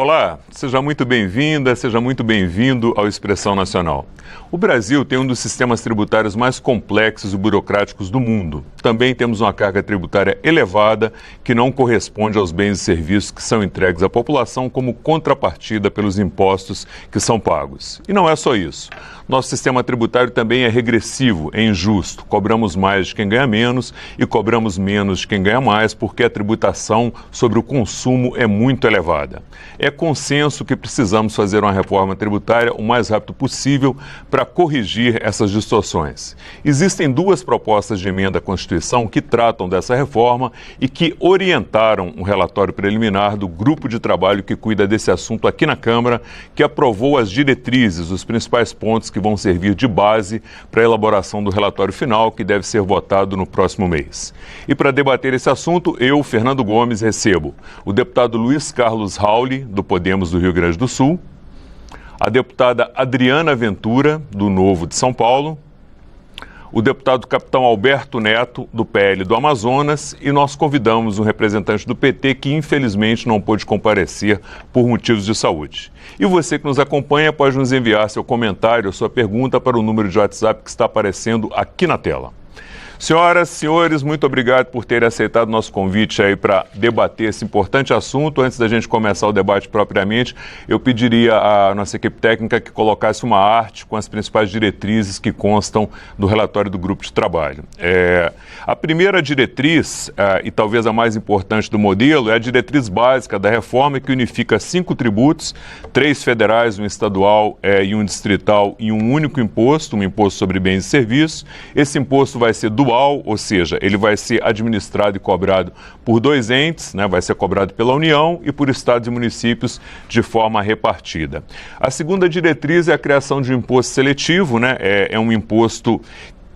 Olá, seja muito bem-vinda, seja muito bem-vindo ao Expressão Nacional. O Brasil tem um dos sistemas tributários mais complexos e burocráticos do mundo. Também temos uma carga tributária elevada que não corresponde aos bens e serviços que são entregues à população como contrapartida pelos impostos que são pagos. E não é só isso. Nosso sistema tributário também é regressivo, é injusto. Cobramos mais de quem ganha menos e cobramos menos de quem ganha mais porque a tributação sobre o consumo é muito elevada. É consenso que precisamos fazer uma reforma tributária o mais rápido possível para corrigir essas distorções. Existem duas propostas de emenda à Constituição que tratam dessa reforma e que orientaram um relatório preliminar do grupo de trabalho que cuida desse assunto aqui na Câmara, que aprovou as diretrizes, os principais pontos que vão servir de base para a elaboração do relatório final, que deve ser votado no próximo mês. E para debater esse assunto, eu, Fernando Gomes, recebo o deputado Luiz Carlos Rauli, do Podemos do Rio Grande do Sul, a deputada Adriana Ventura, do Novo de São Paulo, o deputado Capitão Alberto Neto, do PL do Amazonas, e nós convidamos um representante do PT que infelizmente não pôde comparecer por motivos de saúde. E você que nos acompanha pode nos enviar seu comentário ou sua pergunta para o número de WhatsApp que está aparecendo aqui na tela. Senhoras, senhores, muito obrigado por terem aceitado o nosso convite aí para debater esse importante assunto. Antes da gente começar o debate propriamente, eu pediria à nossa equipe técnica que colocasse uma arte com as principais diretrizes que constam do relatório do grupo de trabalho. A primeira diretriz, e talvez a mais importante do modelo, é a diretriz básica da reforma que unifica 5 tributos, 3 federais, um estadual e um distrital, em um único imposto, um imposto sobre bens e serviços. Esse imposto vai ser dual, ou seja, ele vai ser administrado e cobrado por 2 entes, né? Vai ser cobrado pela União e por estados e municípios de forma repartida. A segunda diretriz é a criação de um imposto seletivo, né? É um imposto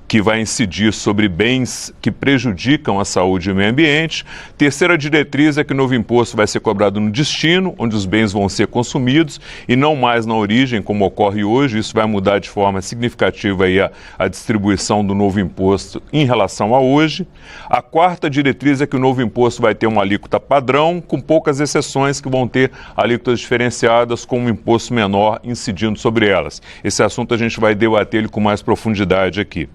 que vai incidir sobre bens que prejudicam a saúde e o meio ambiente. Terceira diretriz é que o novo imposto vai ser cobrado no destino, onde os bens vão ser consumidos, e não mais na origem, como ocorre hoje. Isso vai mudar de forma significativa aí a distribuição do novo imposto em relação a hoje. A quarta diretriz é que o novo imposto vai ter uma alíquota padrão, com poucas exceções que vão ter alíquotas diferenciadas, com um imposto menor incidindo sobre elas. Esse assunto a gente vai debater ele com mais profundidade aqui.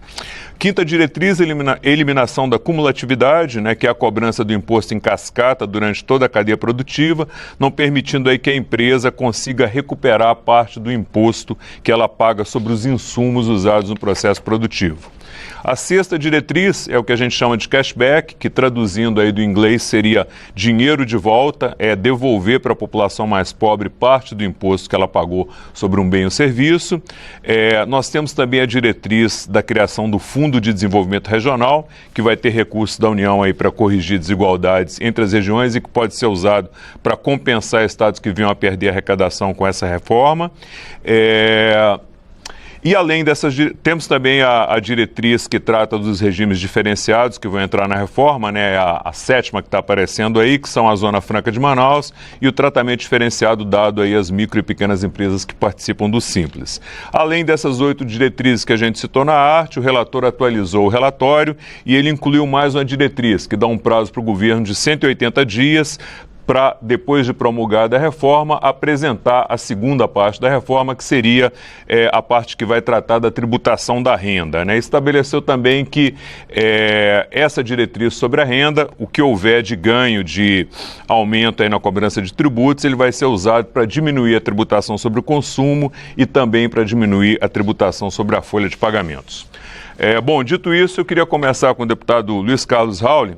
Quinta diretriz, eliminação da cumulatividade, né, que é a cobrança do imposto em cascata durante toda a cadeia produtiva, não permitindo aí que a empresa consiga recuperar parte do imposto que ela paga sobre os insumos usados no processo produtivo. A sexta diretriz é o que a gente chama de cashback, que traduzindo aí do inglês seria dinheiro de volta, é devolver para a população mais pobre parte do imposto que ela pagou sobre um bem ou serviço. Nós temos também a diretriz da criação do Fundo de Desenvolvimento Regional, que vai ter recursos da União aí para corrigir desigualdades entre as regiões e que pode ser usado para compensar estados que venham a perder a arrecadação com essa reforma. E além dessas, temos também a diretriz que trata dos regimes diferenciados que vão entrar na reforma, né? A sétima que está aparecendo aí, que são a Zona Franca de Manaus e o tratamento diferenciado dado aí às micro e pequenas empresas que participam do Simples. Além dessas 8 diretrizes que a gente citou na arte, o relator atualizou o relatório e ele incluiu mais uma diretriz que dá um prazo para o governo de 180 dias para, depois de promulgada a reforma, apresentar a segunda parte da reforma, que seria a parte que vai tratar da tributação da renda, né? Estabeleceu também que essa diretriz sobre a renda, o que houver de ganho, de aumento aí na cobrança de tributos, ele vai ser usado para diminuir a tributação sobre o consumo e também para diminuir a tributação sobre a folha de pagamentos. Bom, dito isso, eu queria começar com o deputado Luiz Carlos Rauli.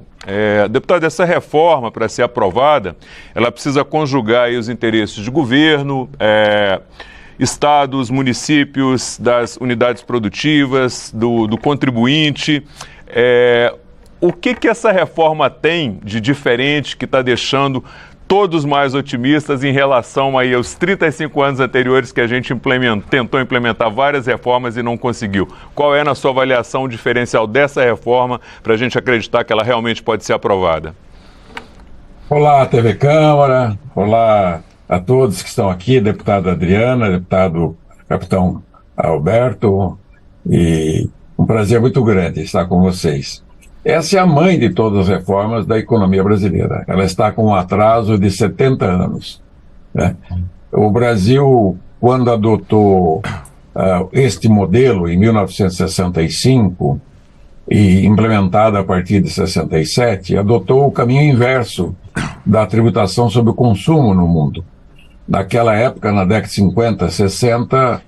Deputado, essa reforma, para ser aprovada, ela precisa conjugar aí os interesses de governo, estados, municípios, das unidades produtivas, do contribuinte. O que essa reforma tem de diferente que está deixando todos mais otimistas em relação aí aos 35 anos anteriores que a gente tentou implementar várias reformas e não conseguiu? Qual é, na sua avaliação, o diferencial dessa reforma para a gente acreditar que ela realmente pode ser aprovada? Olá, TV Câmara, olá a todos que estão aqui, deputada Adriana, deputado Capitão Alberto, e um prazer muito grande estar com vocês. Essa é a mãe de todas as reformas da economia brasileira. Ela está com um atraso de 70 anos. né? O Brasil, quando adotou este modelo em 1965 e implementado a partir de 67, adotou o caminho inverso da tributação sobre o consumo no mundo. Naquela época, na década de 50, 60,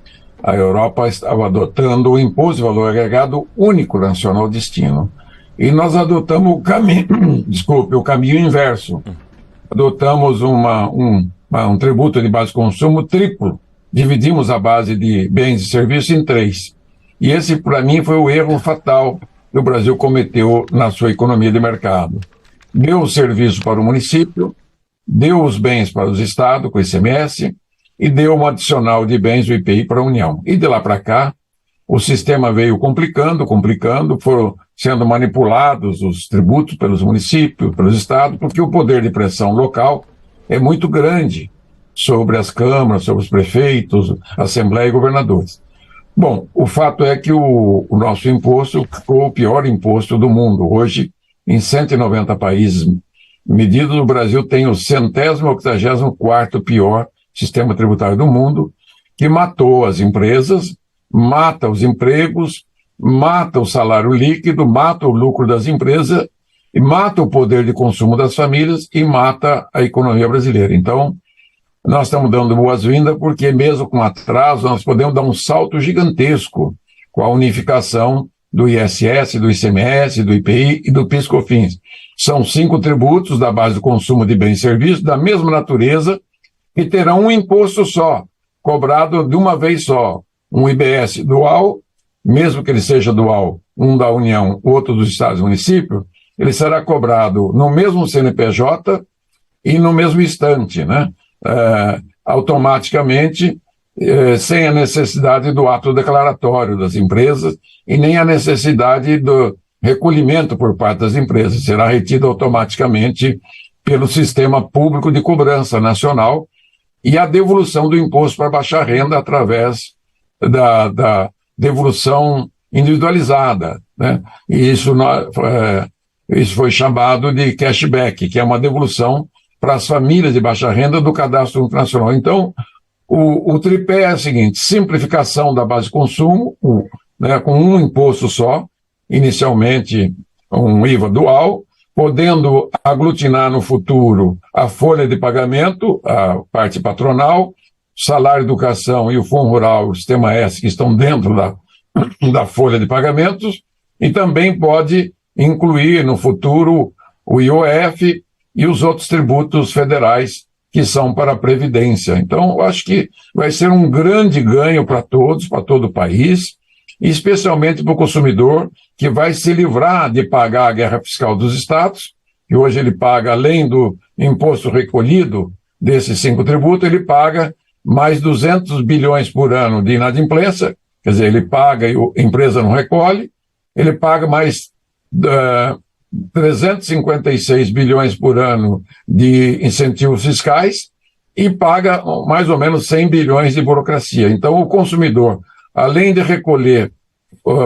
a Europa estava adotando o imposto de valor agregado único nacional destino. E nós adotamos o caminho, o caminho inverso. Adotamos um tributo de base de consumo triplo. Dividimos a base de bens e serviços em 3. E esse, para mim, foi o erro fatal que o Brasil cometeu na sua economia de mercado. Deu o serviço para o município, deu os bens para os estados, com o ICMS, e deu um adicional de bens do IPI para a União. E de lá para cá, o sistema veio complicando, foram sendo manipulados os tributos pelos municípios, pelos estados, porque o poder de pressão local é muito grande sobre as câmaras, sobre os prefeitos, assembleia e governadores. Bom, o fato é que o nosso imposto ficou o pior imposto do mundo. Hoje, em 190 países medidos, o Brasil tem o 184º pior sistema tributário do mundo, que matou as empresas, mata os empregos, mata o salário líquido, mata o lucro das empresas, e mata o poder de consumo das famílias e mata a economia brasileira. Então, nós estamos dando boas-vindas porque, mesmo com atraso, nós podemos dar um salto gigantesco com a unificação do ISS, do ICMS, do IPI e do PIS/COFINS. São 5 tributos da base do consumo de bens e serviços, da mesma natureza, que terão um imposto só, cobrado de uma vez só. Um IBS dual, mesmo que ele seja dual, um da União, outro dos estados e municípios, ele será cobrado no mesmo CNPJ e no mesmo instante, né? Automaticamente, sem a necessidade do ato declaratório das empresas e nem a necessidade do recolhimento por parte das empresas. Será retido automaticamente pelo Sistema Público de Cobrança Nacional e a devolução do imposto para baixa renda através da devolução individualizada, né? E isso foi chamado de cashback, que é uma devolução para as famílias de baixa renda do Cadastro Único Nacional. Então, o tripé é o seguinte: simplificação da base de consumo, né, com um imposto só, inicialmente um IVA dual, podendo aglutinar no futuro a folha de pagamento, a parte patronal, salário, educação e o Fundo Rural, o Sistema S, que estão dentro da folha de pagamentos, e também pode incluir no futuro o IOF e os outros tributos federais que são para a Previdência. Então, eu acho que vai ser um grande ganho para todos, para todo o país, e especialmente para o consumidor, que vai se livrar de pagar a guerra fiscal dos estados, que hoje ele paga, além do imposto recolhido desses 5 tributos, ele paga mais 200 bilhões por ano de inadimplência, quer dizer, ele paga e a empresa não recolhe, ele paga mais 356 bilhões por ano de incentivos fiscais e paga mais ou menos 100 bilhões de burocracia. Então, o consumidor, além de recolher,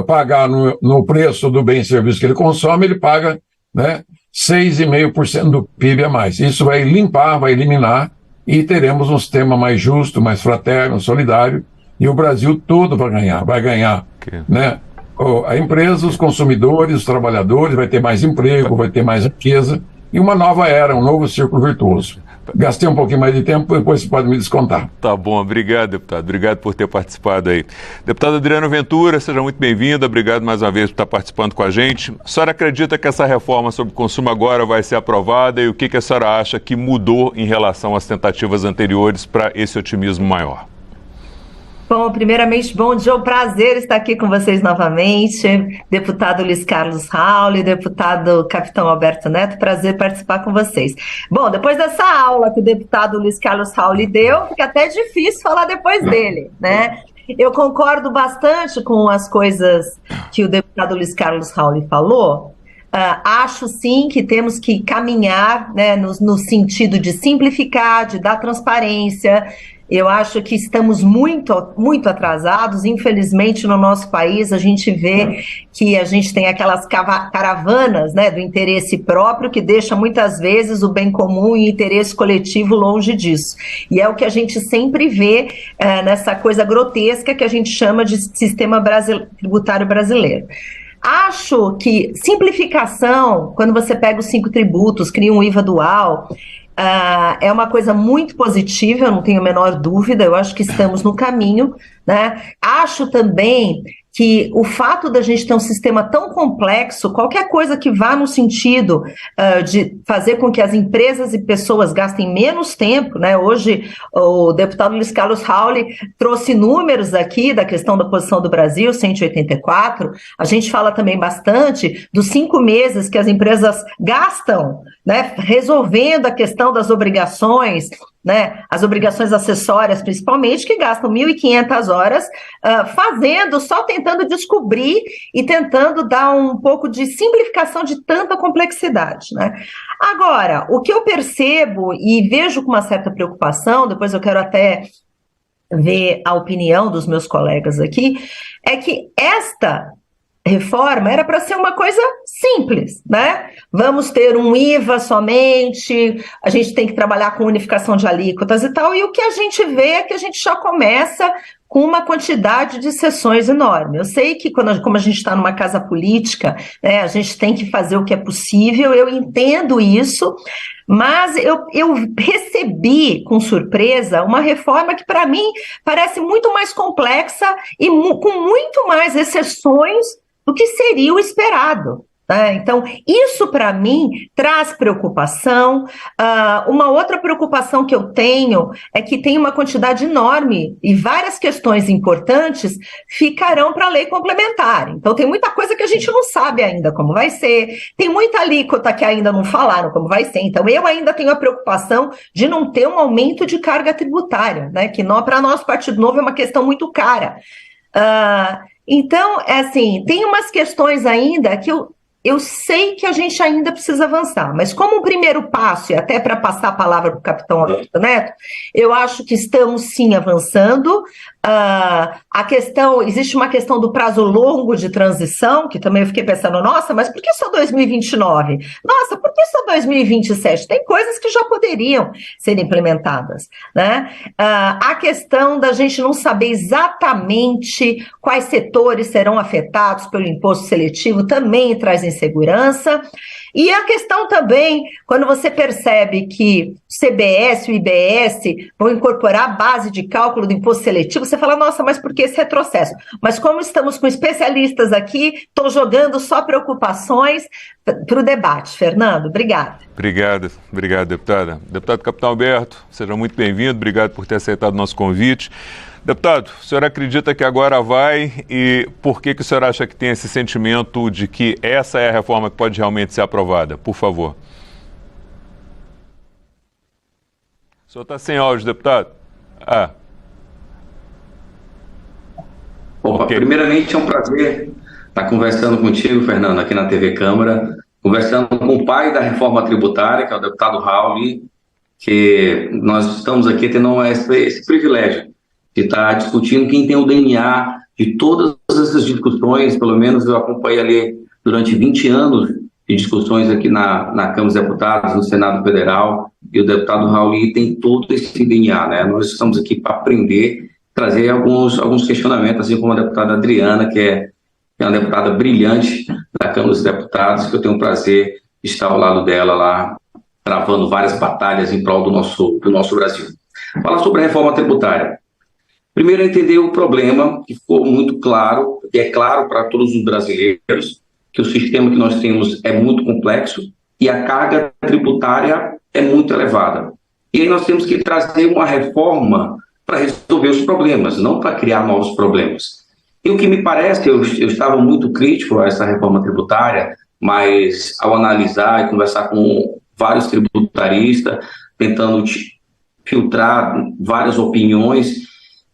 pagar no preço do bem e serviço que ele consome, ele paga, né, 6,5% do PIB a mais. Isso vai limpar, vai eliminar, e teremos um sistema mais justo, mais fraterno, solidário, e o Brasil todo vai ganhar, né? A empresa, os consumidores, os trabalhadores, vai ter mais emprego, vai ter mais riqueza, e uma nova era, um novo círculo virtuoso. Gastei um pouquinho mais de tempo, depois você pode me descontar. Tá bom, obrigado, deputado. Obrigado por ter participado aí. Deputado Adriano Ventura, seja muito bem-vindo. Obrigado mais uma vez por estar participando com a gente. A senhora acredita que essa reforma sobre consumo agora vai ser aprovada e o que a senhora acha que mudou em relação às tentativas anteriores para esse otimismo maior? Bom, primeiramente, bom dia, é um prazer estar aqui com vocês novamente, deputado Luiz Carlos Rauli, deputado Capitão Alberto Neto, prazer participar com vocês. Bom, depois dessa aula que o deputado Luiz Carlos Rauli deu, fica até difícil falar depois dele, né? Eu concordo bastante com as coisas que o deputado Luiz Carlos Rauli falou. Acho sim que temos que caminhar, né, no sentido de simplificar, de dar transparência, Eu acho que estamos muito, muito atrasados. Infelizmente, no nosso país, a gente vê que a gente tem aquelas caravanas, né, do interesse próprio, que deixa muitas vezes o bem comum e o interesse coletivo longe disso. E é o que a gente sempre vê nessa coisa grotesca que a gente chama de sistema tributário brasileiro. Acho que simplificação, quando você pega os 5 tributos, cria um IVA dual, é uma coisa muito positiva, eu não tenho a menor dúvida, eu acho que estamos no caminho, né? Acho também que o fato da gente ter um sistema tão complexo, qualquer coisa que vá no sentido de fazer com que as empresas e pessoas gastem menos tempo, né? Hoje o deputado Luiz Carlos Rauli trouxe números aqui da questão da posição do Brasil, 184, a gente fala também bastante dos 5 meses que as empresas gastam, né, resolvendo a questão das obrigações, né, as obrigações acessórias principalmente, que gastam 1.500 horas só tentando descobrir e tentando dar um pouco de simplificação de tanta complexidade, né? Agora, o que eu percebo e vejo com uma certa preocupação, depois eu quero até ver a opinião dos meus colegas aqui, é que esta reforma era para ser uma coisa simples, né? Vamos ter um IVA somente, a gente tem que trabalhar com unificação de alíquotas e tal, e o que a gente vê é que a gente já começa com uma quantidade de sessões enorme. Eu sei que como a gente está numa casa política, né, a gente tem que fazer o que é possível, eu entendo isso, mas eu recebi com surpresa uma reforma que para mim parece muito mais complexa e com muito mais exceções do que seria o esperado. Então, isso para mim traz preocupação. Uma outra preocupação que eu tenho é que tem uma quantidade enorme e várias questões importantes ficarão para a lei complementar. Então, tem muita coisa que a gente não sabe ainda como vai ser, tem muita alíquota que ainda não falaram como vai ser. Então, eu ainda tenho a preocupação de não ter um aumento de carga tributária, né? Que para nós, Partido Novo, é uma questão muito cara. Então, assim, tem umas questões ainda que eu sei que a gente ainda precisa avançar, mas como um primeiro passo, e até para passar a palavra para o capitão Alberto Neto, eu acho que estamos sim avançando. Existe uma questão do prazo longo de transição, que também eu fiquei pensando, nossa, mas por que só 2029? Nossa, por que só 2027? Tem coisas que já poderiam ser implementadas, né? A questão da gente não saber exatamente quais setores serão afetados pelo imposto seletivo também traz insegurança. E a questão também, quando você percebe que o CBS e o IBS vão incorporar a base de cálculo do imposto seletivo, você fala, nossa, mas por que esse retrocesso? Mas como estamos com especialistas aqui, estou jogando só preocupações para o debate. Fernando, obrigada. Obrigado, deputada. Deputado Capitão Alberto, seja muito bem-vindo, obrigado por ter aceitado o nosso convite. Deputado, o senhor acredita que agora vai e por que o senhor acha que tem esse sentimento de que essa é a reforma que pode realmente ser aprovada? Por favor. O senhor está sem áudio, deputado? Opa, okay. Primeiramente é um prazer estar conversando contigo, Fernando, aqui na TV Câmara, conversando com o pai da reforma tributária, que é o deputado Rauli, que nós estamos aqui tendo esse privilégio de estar discutindo quem tem o DNA de todas essas discussões. Pelo menos eu acompanhei ali durante 20 anos de discussões aqui na Câmara dos Deputados, no Senado Federal, e o deputado Rauli tem todo esse DNA, né? Nós estamos aqui para aprender, trazer alguns questionamentos, assim como a deputada Adriana, que é uma deputada brilhante da Câmara dos Deputados, que eu tenho o prazer de estar ao lado dela lá, travando várias batalhas em prol do nosso Brasil. Falar sobre a reforma tributária. Primeiro, entender o problema, que ficou muito claro, que é claro para todos os brasileiros, que o sistema que nós temos é muito complexo e a carga tributária é muito elevada. E aí nós temos que trazer uma reforma para resolver os problemas, não para criar novos problemas. E o que me parece, eu estava muito crítico a essa reforma tributária, mas ao analisar e conversar com vários tributaristas, tentando filtrar várias opiniões,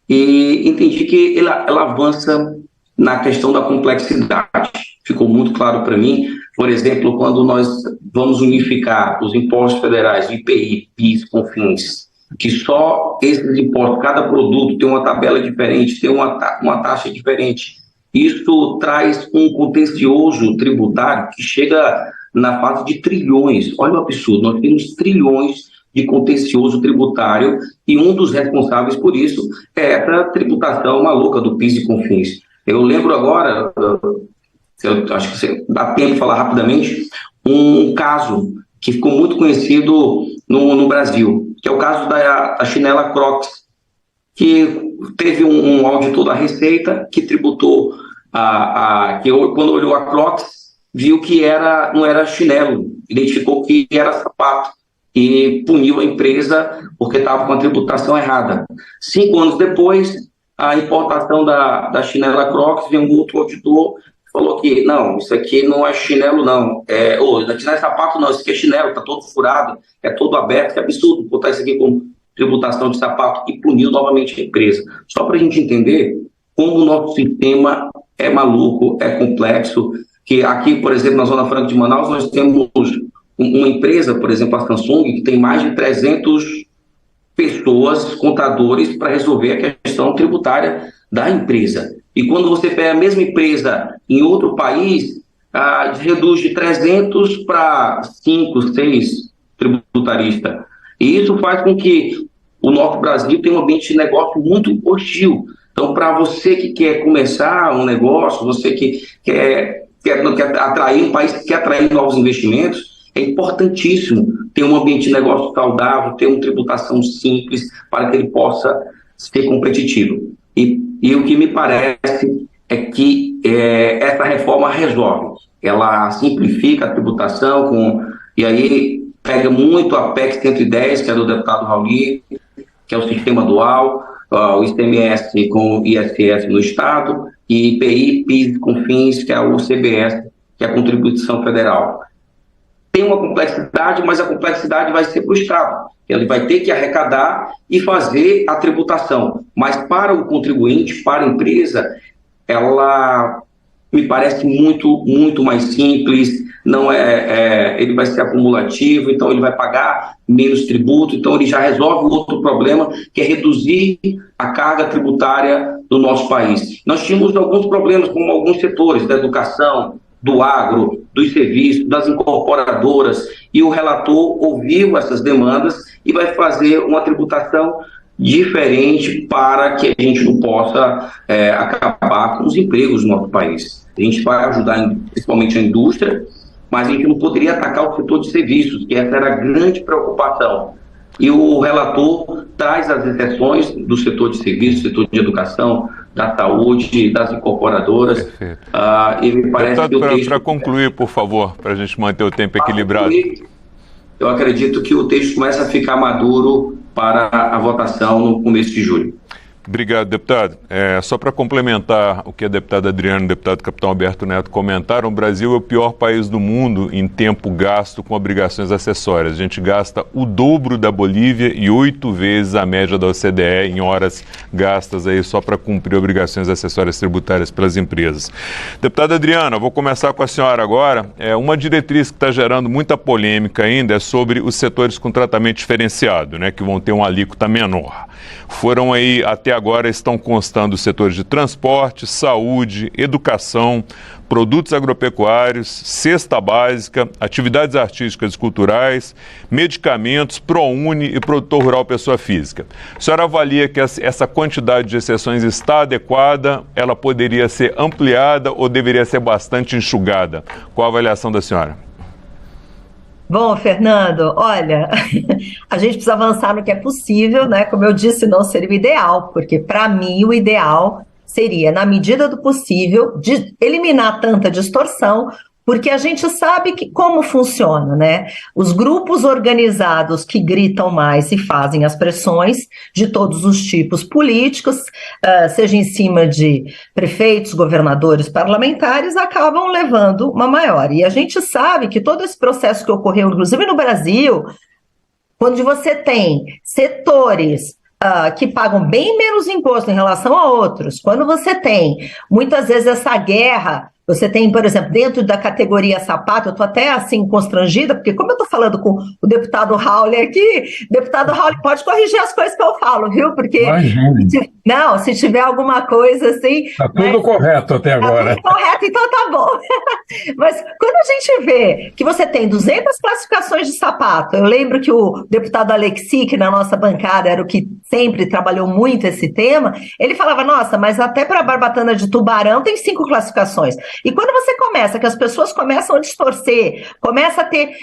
e entendi que ela avança na questão da complexidade. Ficou muito claro para mim, por exemplo, quando nós vamos unificar os impostos federais, IPI, PIS, COFINS, que só esses impostos, cada produto tem uma tabela diferente, tem uma taxa diferente. Isso traz um contencioso tributário que chega na fase de trilhões. Olha o absurdo, nós temos trilhões de contencioso tributário e um dos responsáveis por isso é essa tributação maluca do PIS e COFINS. Eu lembro agora, acho que dá tempo de falar rapidamente, um caso que ficou muito conhecido no Brasil, que é o caso da chinela Crocs, que teve um auditor da Receita que tributou, que quando olhou a Crocs, viu que não era chinelo, identificou que era sapato e puniu a empresa porque estava com a tributação errada. 5 anos depois, a importação da chinela Crocs, veio um outro auditor falou que não, isso aqui não é chinelo não, não é sapato não, isso aqui é chinelo, está todo furado, é todo aberto, que absurdo botar isso aqui como tributação de sapato, e puniu novamente a empresa. Só para a gente entender como o nosso sistema é maluco, é complexo, que aqui, por exemplo, na Zona Franca de Manaus, nós temos uma empresa, por exemplo, a Samsung, que tem mais de 300 pessoas, contadores, para resolver a questão tributária da empresa. E quando você pega a mesma empresa em outro país, reduz de 300 para 5, 6 tributaristas. E isso faz com que o nosso Brasil tenha um ambiente de negócio muito hostil. Então, para você que quer começar um negócio, você que quer atrair um país que quer atrair novos investimentos, é importantíssimo ter um ambiente de negócio saudável, ter uma tributação simples para que ele possa ser competitivo. E o que me parece é que essa reforma resolve. Ela simplifica a tributação, e aí pega muito a PEC 110, que é do deputado Rauli, que é o sistema dual, o ICMS com o ISS no Estado, e IPI, PIS, COFINS, que é o CBS, que é a contribuição federal. Tem uma complexidade, mas a complexidade vai ser para o Estado. Ele vai ter que arrecadar e fazer a tributação. Mas para o contribuinte, para a empresa, ela me parece muito, muito mais simples. Ele vai ser acumulativo, então ele vai pagar menos tributo, então ele já resolve outro problema, que é reduzir a carga tributária do nosso país. Nós tínhamos alguns problemas, como alguns setores da educação, do agro, dos serviços, das incorporadoras, e o relator ouviu essas demandas e vai fazer uma tributação diferente para que a gente não possa acabar com os empregos no nosso país. A gente vai ajudar principalmente a indústria, mas a gente não poderia atacar o setor de serviços, que essa era a grande preocupação. E o relator traz as exceções do setor de serviços, setor de educação, da saúde, das incorporadoras. Perfeito. E me parece Deputado, que o texto... Para concluir, por favor, para a gente manter o tempo equilibrado. Eu acredito que o texto começa a ficar maduro para a votação no começo de julho. Obrigado, deputado. Só para complementar o que a deputada Adriana e o deputado Capitão Alberto Neto comentaram, o Brasil é o pior país do mundo em tempo gasto com obrigações acessórias. A gente gasta o dobro da Bolívia e 8 vezes a média da OCDE em horas gastas aí só para cumprir obrigações acessórias tributárias pelas empresas. Deputada Adriana, vou começar com a senhora agora. Uma diretriz que está gerando muita polêmica ainda é sobre os setores com tratamento diferenciado, né, que vão ter uma alíquota menor. Foram aí, até agora estão constando os setores de transporte, saúde, educação, produtos agropecuários, cesta básica, atividades artísticas e culturais, medicamentos, ProUni e produtor rural pessoa física. A senhora avalia que essa quantidade de exceções está adequada, ela poderia ser ampliada ou deveria ser bastante enxugada? Qual a avaliação da senhora? Bom, Fernando, olha, a gente precisa avançar no que é possível, né? Como eu disse, não seria o ideal, porque para mim o ideal seria, na medida do possível, eliminar tanta distorção, porque a gente sabe como funciona, né? Os grupos organizados que gritam mais e fazem as pressões de todos os tipos políticos, seja em cima de prefeitos, governadores, parlamentares, acabam levando uma maior. E a gente sabe que todo esse processo que ocorreu, inclusive no Brasil, quando você tem setores que pagam bem menos imposto em relação a outros, quando você tem, muitas vezes, essa guerra Você tem, por exemplo, dentro da categoria sapato, eu estou até assim constrangida, porque como eu estou falando com o deputado Raul aqui, o deputado Raul pode corrigir as coisas que eu falo, viu? Porque não, se tiver alguma coisa assim... Está tudo correto até agora. Tá tudo correto, então tá bom. Mas quando a gente vê que você tem 200 classificações de sapato, eu lembro que o deputado Alexi, que na nossa bancada era o que sempre trabalhou muito esse tema, ele falava, nossa, mas até para a barbatana de tubarão tem 5 classificações. E quando você começa, que as pessoas começam a distorcer, começa a ter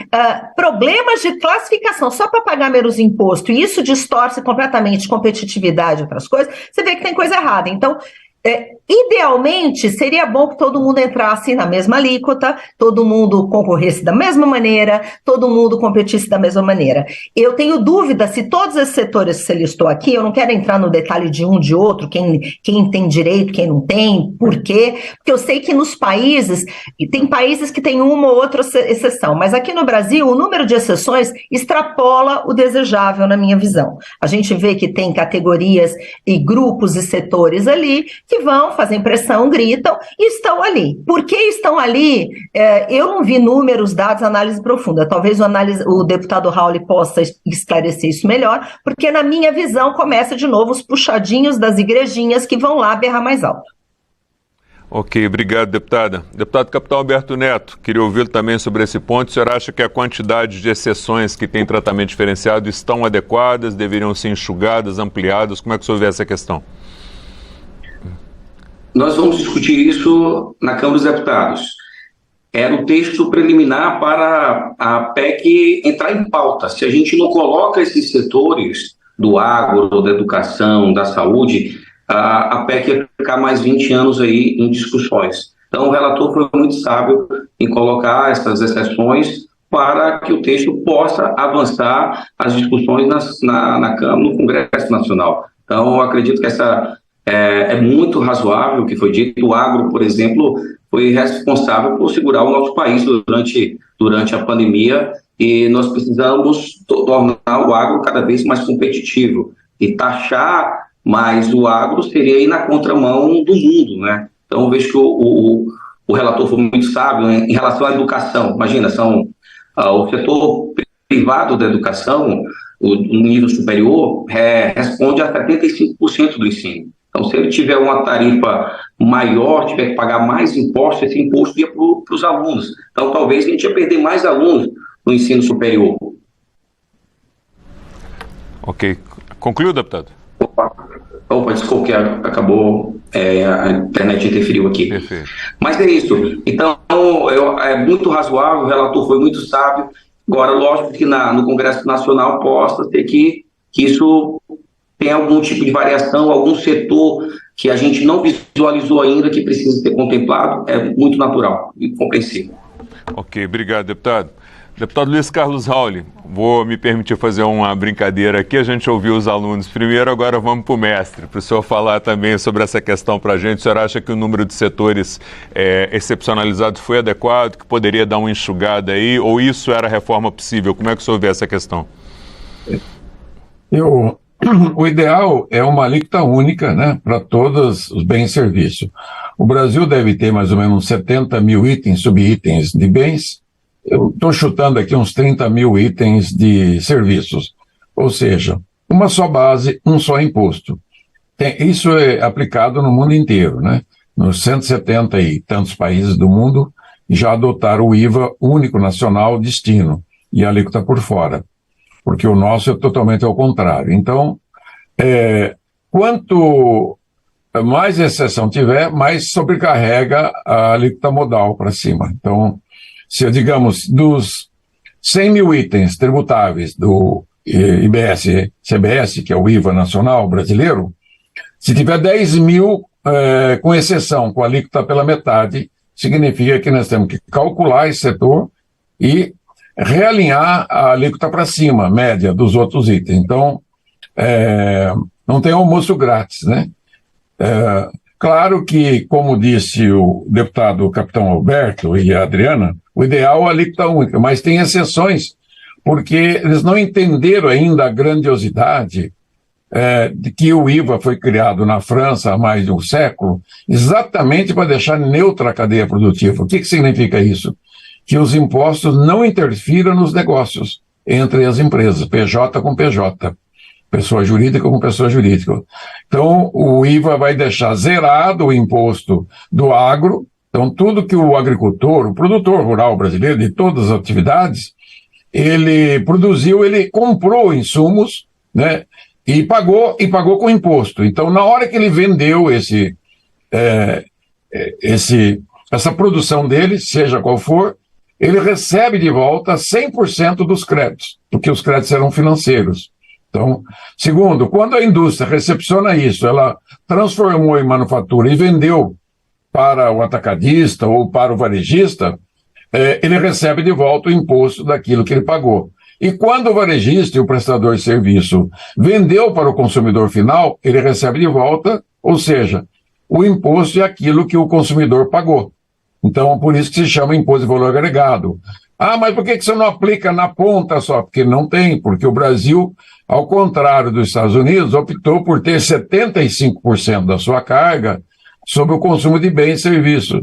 problemas de classificação só para pagar menos imposto, e isso distorce completamente competitividade e outras coisas, você vê que tem coisa errada. Então, idealmente, seria bom que todo mundo entrasse na mesma alíquota, todo mundo concorresse da mesma maneira, todo mundo competisse da mesma maneira. Eu tenho dúvida se todos esses setores que você listou aqui, eu não quero entrar no detalhe de um, de outro, quem tem direito, quem não tem, por quê, porque eu sei que nos países, e tem países que têm uma ou outra exceção, mas aqui no Brasil o número de exceções extrapola o desejável na minha visão. A gente vê que tem categorias e grupos e setores ali que vão, fazem pressão, gritam e estão ali. Por que estão ali? Eu não vi números, dados, análise profunda. Talvez o deputado Raul possa esclarecer isso melhor, porque na minha visão começa de novo os puxadinhos das igrejinhas que vão lá berrar mais alto. Ok, obrigado, deputada. Deputado Capitão Alberto Neto, queria ouvi-lo também sobre esse ponto. O senhor acha que a quantidade de exceções que tem tratamento diferenciado estão adequadas, deveriam ser enxugadas, ampliadas? Como é que o senhor vê essa questão? Nós vamos discutir isso na Câmara dos Deputados. Era o texto preliminar para a PEC entrar em pauta. Se a gente não coloca esses setores do agro, da educação, da saúde, a PEC ia ficar mais 20 anos aí em discussões. Então, o relator foi muito sábio em colocar essas exceções para que o texto possa avançar as discussões na Câmara, no Congresso Nacional. Então, eu acredito que essa é muito razoável o que foi dito. O agro, por exemplo, foi responsável por segurar o nosso país durante a pandemia, e nós precisamos tornar o agro cada vez mais competitivo. E taxar mais o agro seria ir na contramão do mundo, né? Então, eu vejo que o relator foi muito sábio em relação à educação. Imagina, o setor privado da educação, o nível superior, responde a 75% do ensino. Então, se ele tiver uma tarifa maior, tiver que pagar mais impostos, esse imposto ia para os alunos. Então, talvez a gente ia perder mais alunos no ensino superior. Ok. Concluiu, deputado? Opa, desculpa que acabou, a internet interferiu aqui. Perfeito. Mas é isso. Então, é muito razoável, o relator foi muito sábio. Agora, lógico que no Congresso Nacional possa ter que isso tem algum tipo de variação, algum setor que a gente não visualizou ainda que precisa ser contemplado, é muito natural e compreensível. Ok, obrigado, deputado. Deputado Luiz Carlos Raul, vou me permitir fazer uma brincadeira aqui. A gente ouviu os alunos primeiro, agora vamos para o mestre, para o senhor falar também sobre essa questão para a gente. O senhor acha que o número de setores excepcionalizados foi adequado, que poderia dar uma enxugada aí, ou isso era reforma possível? Como é que o senhor vê essa questão? O ideal é uma alíquota única, né, para todos os bens e serviços. O Brasil deve ter mais ou menos 70 mil itens, subitens de bens. Eu estou chutando aqui uns 30 mil itens de serviços. Ou seja, uma só base, um só imposto. Isso é aplicado no mundo inteiro, né? Nos 170 e tantos países do mundo já adotaram o IVA único nacional destino e a alíquota por fora, porque o nosso é totalmente ao contrário. Então, quanto mais exceção tiver, mais sobrecarrega a alíquota modal para cima. Então, se, digamos, dos 100 mil itens tributáveis do IBS-CBS, que é o IVA nacional brasileiro, se tiver 10 mil com exceção, com a alíquota pela metade, significa que nós temos que calcular esse setor e realinhar a alíquota para cima, média, dos outros itens. Então, não tem almoço grátis, né? Claro que, como disse o deputado Capitão Alberto e a Adriana, o ideal é a alíquota única, mas tem exceções, porque eles não entenderam ainda a grandiosidade de que o IVA foi criado na França há mais de um século, exatamente para deixar neutra a cadeia produtiva. O que significa isso? Que os impostos não interfiram nos negócios entre as empresas, PJ com PJ, pessoa jurídica com pessoa jurídica. Então, o IVA vai deixar zerado o imposto do agro. Então, tudo que o agricultor, o produtor rural brasileiro, de todas as atividades, ele produziu, ele comprou insumos, né, e pagou com imposto. Então, na hora que ele vendeu essa produção dele, seja qual for, ele recebe de volta 100% dos créditos, porque os créditos eram financeiros. Então, segundo, quando a indústria recepciona isso, ela transformou em manufatura e vendeu para o atacadista ou para o varejista, ele recebe de volta o imposto daquilo que ele pagou. E quando o varejista e o prestador de serviço vendeu para o consumidor final, ele recebe de volta, ou seja, o imposto é aquilo que o consumidor pagou. Então, por isso que se chama imposto de valor agregado. Ah, mas por que você não aplica na ponta só? Porque não tem, porque o Brasil, ao contrário dos Estados Unidos, optou por ter 75% da sua carga sobre o consumo de bens e serviços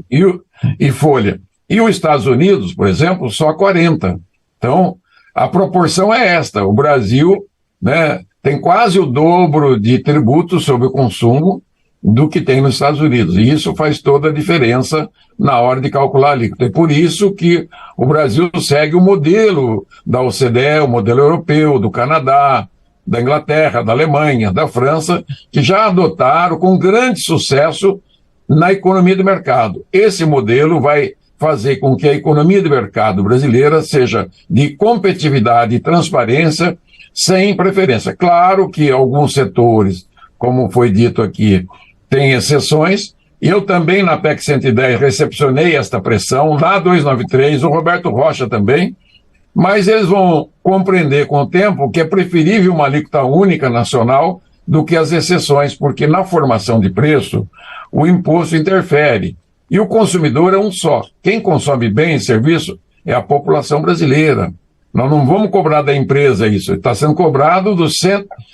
e folha. E os Estados Unidos, por exemplo, só 40%. Então, a proporção é esta. O Brasil, né, tem quase o dobro de tributos sobre o consumo do que tem nos Estados Unidos. E isso faz toda a diferença na hora de calcular a alíquota. É por isso que o Brasil segue o modelo da OCDE, o modelo europeu, do Canadá, da Inglaterra, da Alemanha, da França, que já adotaram com grande sucesso na economia de mercado. Esse modelo vai fazer com que a economia de mercado brasileira seja de competitividade e transparência sem preferência. Claro que alguns setores, como foi dito aqui, têm exceções. Eu também, na PEC 110, recepcionei esta pressão, lá 293, o Roberto Rocha também, mas eles vão compreender com o tempo que é preferível uma alíquota única nacional do que as exceções, porque na formação de preço, o imposto interfere. E o consumidor é um só. Quem consome bem e serviço é a população brasileira. Nós não vamos cobrar da empresa isso. Está sendo cobrado dos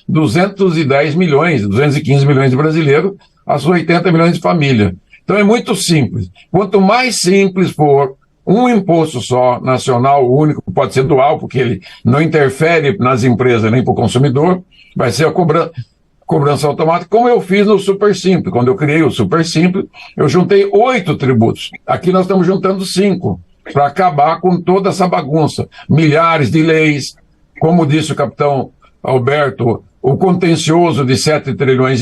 210 milhões, 215 milhões de brasileiros, as 80 milhões de família. Então é muito simples. Quanto mais simples for um imposto só, nacional, único, pode ser dual, porque ele não interfere nas empresas nem para o consumidor, vai ser a cobrança automática, como eu fiz no Super Simples. Quando eu criei o Super Simples, eu juntei 8 tributos. Aqui nós estamos juntando 5, para acabar com toda essa bagunça. Milhares de leis, como disse o capitão Alberto, o contencioso de 7,5 trilhões,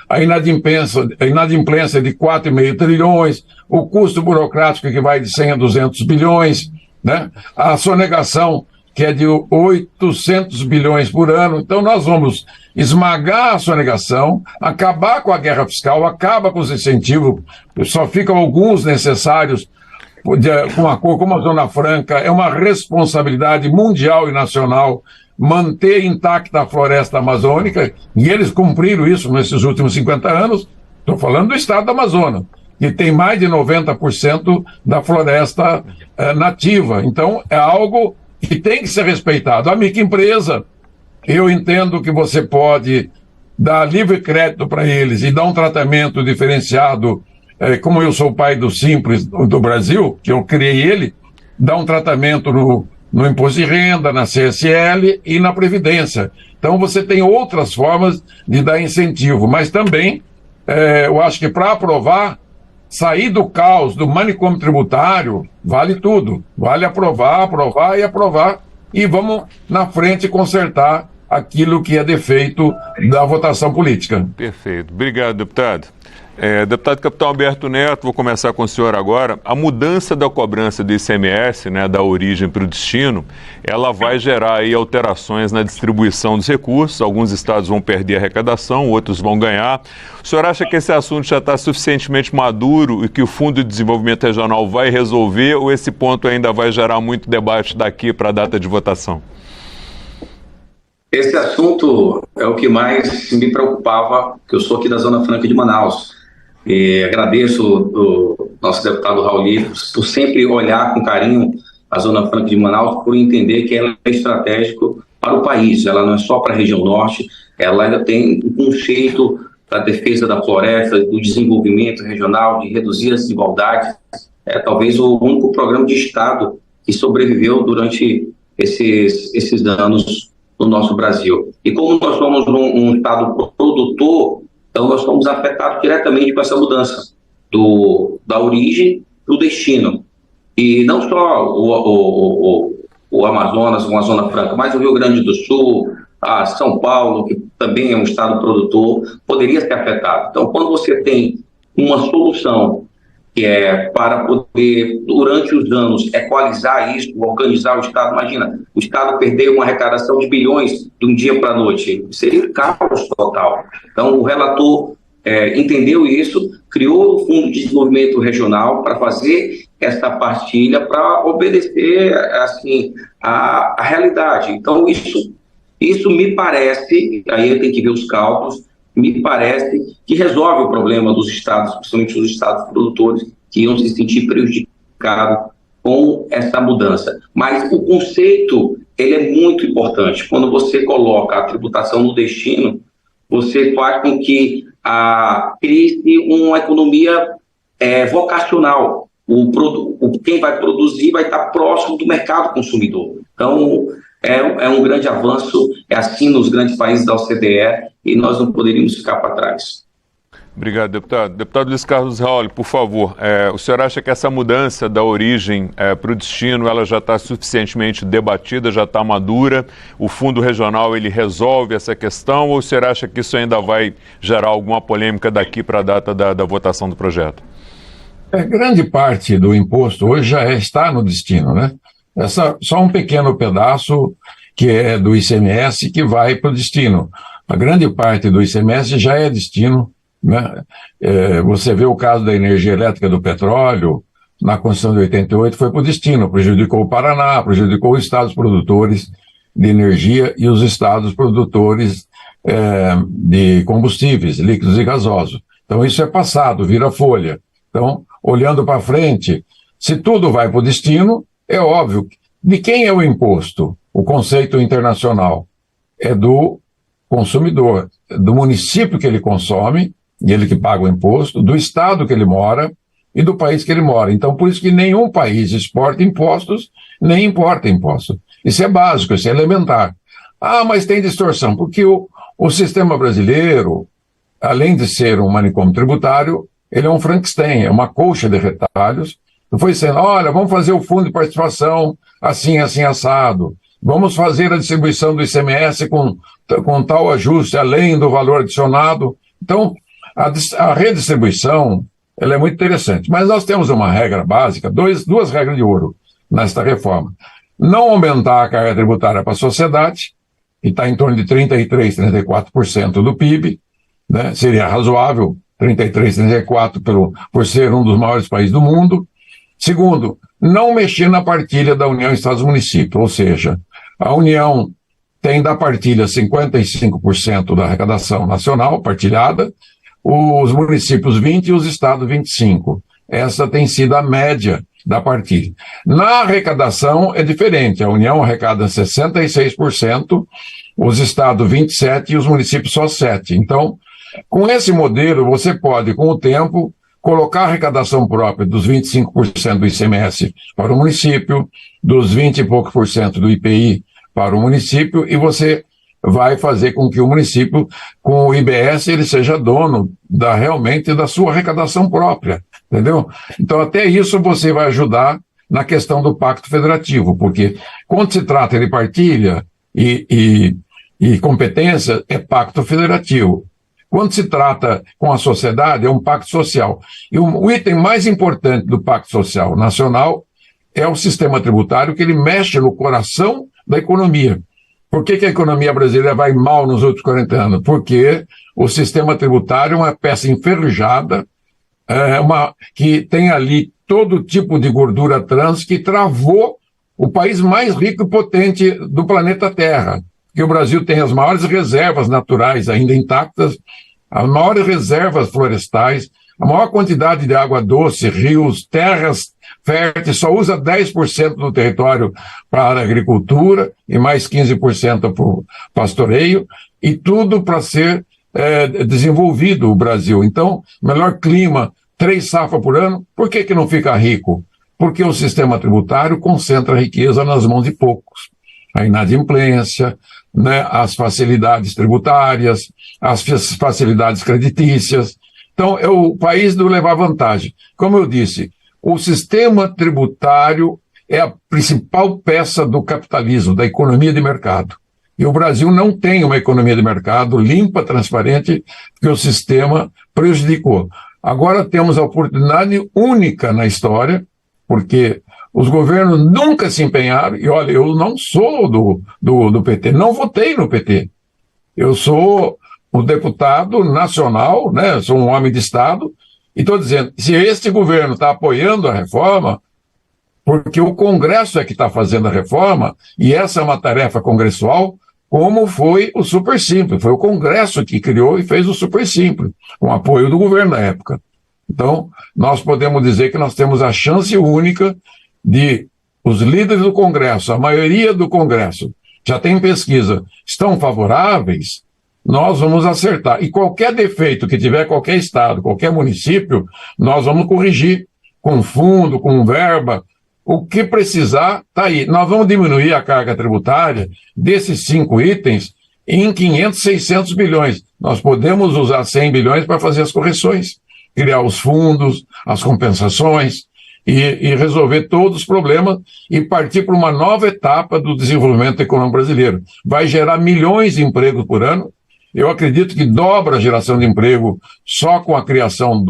a inadimplência de 4,5 trilhões, o custo burocrático que vai de 100 a 200 bilhões, né? A sonegação, que é de 800 bilhões por ano. Então nós vamos esmagar a sonegação, acabar com a guerra fiscal, acaba com os incentivos, só ficam alguns necessários com a cor, como a Zona Franca. É uma responsabilidade mundial e nacional manter intacta a floresta amazônica, e eles cumpriram isso nesses últimos 50 anos. Estou falando do estado do Amazonas, que tem mais de 90% da floresta nativa. Então é algo que tem que ser respeitado. A microempresa, eu entendo que você pode dar livre crédito para eles e dar um tratamento diferenciado, como eu sou o pai do Simples do Brasil, que eu criei ele, dar um tratamento no imposto de renda, na CSL e na Previdência. Então você tem outras formas de dar incentivo, mas também eu acho que para aprovar, sair do caos, do manicômio tributário, vale tudo. Vale aprovar e vamos na frente consertar aquilo que é defeito da votação política. Perfeito. Obrigado, deputado. Deputado Capitão Alberto Neto, vou começar com o senhor agora. A mudança da cobrança do ICMS, né, da origem para o destino, ela vai gerar aí alterações na distribuição dos recursos. Alguns estados vão perder a arrecadação, outros vão ganhar. O senhor acha que esse assunto já está suficientemente maduro e que o Fundo de Desenvolvimento Regional vai resolver, ou esse ponto ainda vai gerar muito debate daqui para a data de votação? Esse assunto é o que mais me preocupava, porque eu sou aqui da Zona Franca de Manaus. E agradeço o nosso deputado Rauli por sempre olhar com carinho a Zona Franca de Manaus, por entender que ela é estratégico para o país, ela não é só para a região norte, ela ainda tem um conceito da defesa da floresta, do desenvolvimento regional, de reduzir as desigualdades. É talvez o único programa de Estado que sobreviveu durante esses anos no nosso Brasil. E como nós somos um Estado produtor, então nós somos afetados diretamente com essa mudança da origem para o destino. E não só o Amazonas, uma Zona Franca, mas o Rio Grande do Sul, a São Paulo, que também é um estado produtor, poderia ser afetado. Então, quando você tem uma solução que é para poder, durante os anos, equalizar isso, organizar o Estado, imagina, o Estado perder uma arrecadação de bilhões de um dia para a noite, seria caos total. Então, o relator entendeu isso, criou o Fundo de Desenvolvimento Regional para fazer essa partilha, para obedecer assim, a realidade. Então, isso me parece, aí eu tenho que ver os cálculos, me parece que resolve o problema dos estados, principalmente os estados produtores, que iam se sentir prejudicados com essa mudança. Mas o conceito, ele é muito importante. Quando você coloca a tributação no destino, você faz com que crie-se uma economia vocacional. Quem vai produzir vai estar próximo do mercado consumidor. Então, é um grande avanço, é assim nos grandes países da OCDE, e nós não poderíamos ficar para trás. Obrigado, deputado. Deputado Luiz Carlos Raul, por favor, o senhor acha que essa mudança da origem para o destino, ela já está suficientemente debatida, já está madura? O Fundo Regional, ele resolve essa questão, ou o senhor acha que isso ainda vai gerar alguma polêmica daqui para a data da votação do projeto? Grande parte do imposto hoje já está no destino, né? Só um pequeno pedaço que é do ICMS que vai para o destino. A grande parte do ICMS já é destino, né? Você vê o caso da energia elétrica do petróleo, na Constituição de 88 foi para o destino, prejudicou o Paraná, prejudicou os estados produtores de energia e os estados produtores de combustíveis, líquidos e gasosos. Então isso é passado, vira folha. Então, olhando para frente, se tudo vai para o destino, é óbvio. De quem é o imposto? O conceito internacional é do consumidor, do município que ele consome, e ele que paga o imposto, do estado que ele mora e do país que ele mora. Então, por isso que nenhum país exporta impostos, nem importa impostos. Isso é básico, isso é elementar. Mas tem distorção, porque o sistema brasileiro, além de ser um manicômio tributário, ele é um Frankenstein, é uma colcha de retalhos. Não foi sendo, olha, vamos fazer o fundo de participação assim, assim, assado. Vamos fazer a distribuição do ICMS com tal ajuste, além do valor adicionado. Então, a redistribuição, ela é muito interessante. Mas nós temos uma regra básica, duas regras de ouro nesta reforma. Não aumentar a carga tributária para a sociedade, que está em torno de 33%, 34% do PIB, né? Seria razoável, 33%, 34% por ser um dos maiores países do mundo. Segundo, não mexer na partilha da União Estados e Municípios, ou seja, a União tem da partilha 55% da arrecadação nacional partilhada, os municípios 20% e os estados 25%. Essa tem sido a média da partilha. Na arrecadação é diferente, a União arrecada 66%, os estados 27% e os municípios só 7%. Então, com esse modelo, você pode, com o tempo, colocar a arrecadação própria dos 25% do ICMS para o município, dos 20 e poucos por cento do IPI para o município, e você vai fazer com que o município, com o IBS, ele seja dono realmente da sua arrecadação própria, entendeu? Então, até isso você vai ajudar na questão do Pacto Federativo, porque quando se trata de partilha e competência, é Pacto Federativo. Quando se trata com a sociedade, é um pacto social. E o item mais importante do Pacto Social Nacional é o sistema tributário, que ele mexe no coração da economia. Por que a economia brasileira vai mal nos últimos 40 anos? Porque o sistema tributário é uma peça enferrujada, que tem ali todo tipo de gordura trans, que travou o país mais rico e potente do planeta Terra. Porque o Brasil tem as maiores reservas naturais ainda intactas, as maiores reservas florestais, A maior quantidade de água doce, rios, terras férteis, só usa 10% do território para a agricultura e mais 15% para o pastoreio, e tudo para ser desenvolvido o Brasil. Então, melhor clima, 3 safras por ano, por que não fica rico? Porque o sistema tributário concentra a riqueza nas mãos de poucos. A inadimplência, né, as facilidades tributárias, as facilidades creditícias. Então, é o país do levar vantagem. Como eu disse, o sistema tributário é a principal peça do capitalismo, da economia de mercado. E o Brasil não tem uma economia de mercado limpa, transparente, que o sistema prejudicou. Agora temos a oportunidade única na história, porque os governos nunca se empenharam, e olha, eu não sou do PT, não votei no PT. Eu sou o deputado nacional, né? Sou um homem de Estado, e estou dizendo, se este governo está apoiando a reforma, porque o Congresso é que está fazendo a reforma, e essa é uma tarefa congressual, como foi o Supersimples. Foi o Congresso que criou e fez o Supersimples, com apoio do governo na época. Então, nós podemos dizer que nós temos a chance única de os líderes do Congresso, a maioria do Congresso, já tem pesquisa, estão favoráveis, nós vamos acertar. E qualquer defeito que tiver qualquer estado, qualquer município, nós vamos corrigir com fundo, com verba. O que precisar, está aí. Nós vamos diminuir a carga tributária desses 5 itens em 500, 600 bilhões. Nós podemos usar 100 bilhões para fazer as correções, criar os fundos, as compensações e resolver todos os problemas e partir para uma nova etapa do desenvolvimento econômico brasileiro. Vai gerar milhões de empregos por ano. Eu acredito que dobra a geração de emprego só com a criação